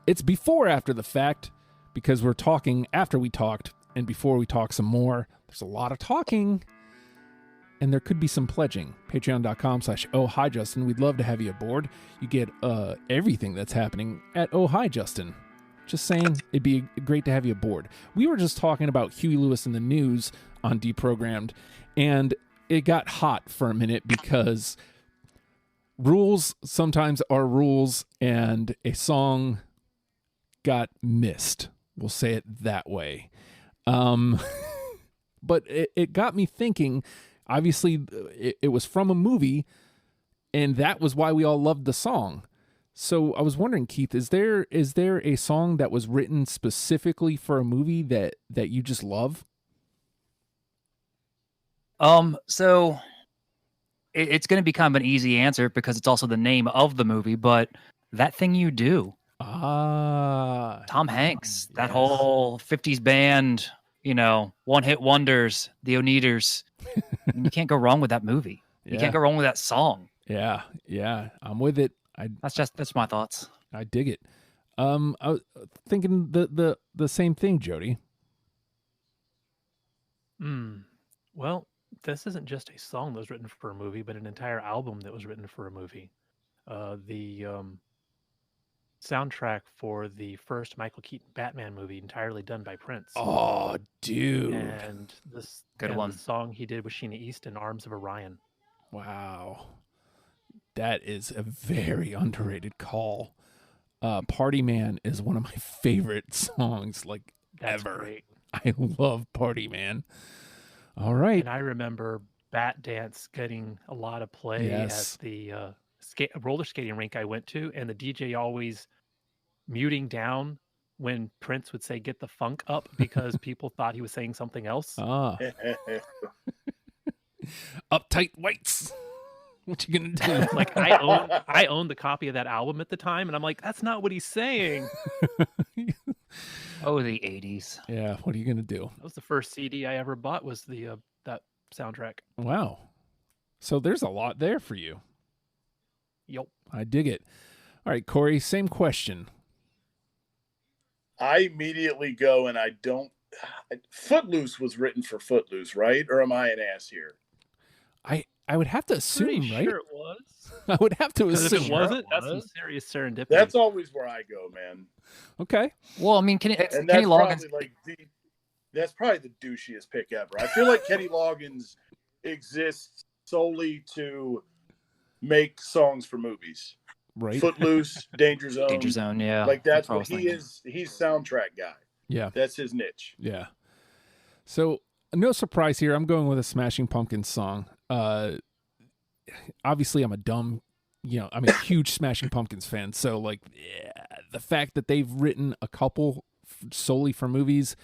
It's before after the fact because we're talking after we talked and before we talk some more. There's a lot of talking and there could be some pledging. Patreon.com/Oh Hi Justin. We'd love to have you aboard. You get everything that's happening at Oh Hi Justin. Just saying, it'd be great to have you aboard. We were just talking about Huey Lewis in the News on Deprogrammed, and it got hot for a minute because rules sometimes are rules, and a song got missed. We'll say it that way. But it got me thinking. Obviously, it was from a movie, and that was why we all loved the song. So I was wondering, Keith, is there a song that was written specifically for a movie that you just love? So it's going to be kind of an easy answer because it's also the name of the movie, but That Thing You Do. Tom Hanks, that whole 50s band, one-hit wonders, the Oneaters. You can't go wrong with that movie. You can't go wrong with that song. Yeah, I'm with it. That's my thoughts. I dig it. I was thinking the same thing, Jody. Well, this isn't just a song that was written for a movie, but an entire album that was written for a movie. The soundtrack for the first Michael Keaton Batman movie, entirely done by Prince. Oh, dude! And this good one. The song he did with Sheena Easton, "Arms of Orion." Wow. That is a very underrated call. Party Man is one of my favorite songs, That's ever. Great. I love Party Man. All right. And I remember Bat Dance getting a lot of play at the roller skating rink I went to, and the DJ always muting down when Prince would say "Get the funk up" because people thought he was saying something else. Uptight Whites. What you gonna do? Like I owned the copy of that album at the time, and I'm like, that's not what he's saying. Oh, the 80s. Yeah, what are you gonna do? That was the first CD I ever bought. Was the that soundtrack. Wow. So there's a lot there for you. Yep. I dig it. All right, Cory, same question. I immediately go and I don't. Footloose was written for Footloose, right? Or am I an ass here? I would have to assume, Pretty right? sure it was. I would have to assume. If it wasn't, that's some serious serendipity. That's always where I go, man. Okay. Well, I mean, Kenny Loggins. Loggins. That's probably the douchiest pick ever. I feel like Kenny Loggins exists solely to make songs for movies. Right. Footloose, Danger Zone. Danger Zone, yeah. Like that's what he is. He's soundtrack guy. Yeah. That's his niche. Yeah. So no surprise here. I'm going with a Smashing Pumpkins song. Obviously I'm I'm a huge Smashing Pumpkins fan. So the fact that they've written a couple solely for movies.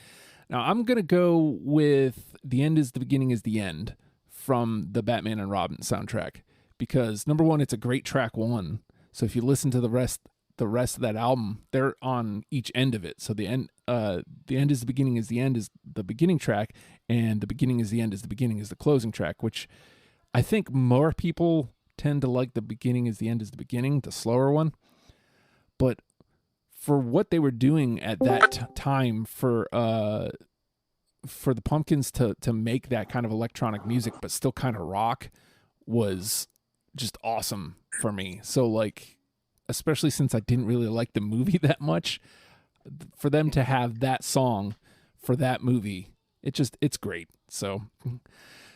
Now I'm going to go with The End is the Beginning is the End from the Batman and Robin soundtrack because number one, it's a great track one. So if you listen to the rest of that album, they're on each end of it. So the end is the beginning is the end is the beginning track, and the beginning is the end is the beginning is the closing track, which I think more people tend to like the beginning is the end is the beginning, the slower one. But for what they were doing at that time for the Pumpkins to make that kind of electronic music but still kind of rock was just awesome for me. So especially since I didn't really like the movie that much, for them to have that song for that movie, it's great. So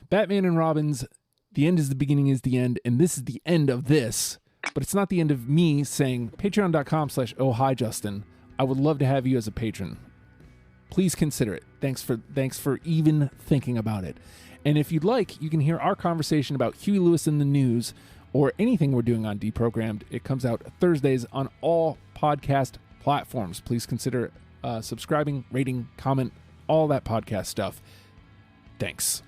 Batman and Robin's The End is the Beginning is the End, and this is the end of this, but it's not the end of me saying patreon.com/Oh Hi Justin. I would love to have you as a patron. Please consider it. Thanks for even thinking about it. And if you'd like, you can hear our conversation about Huey Lewis in the News or anything we're doing on Deprogrammed. It comes out Thursdays on all podcast platforms. Please consider subscribing, rating, comment, all that podcast stuff. Thanks.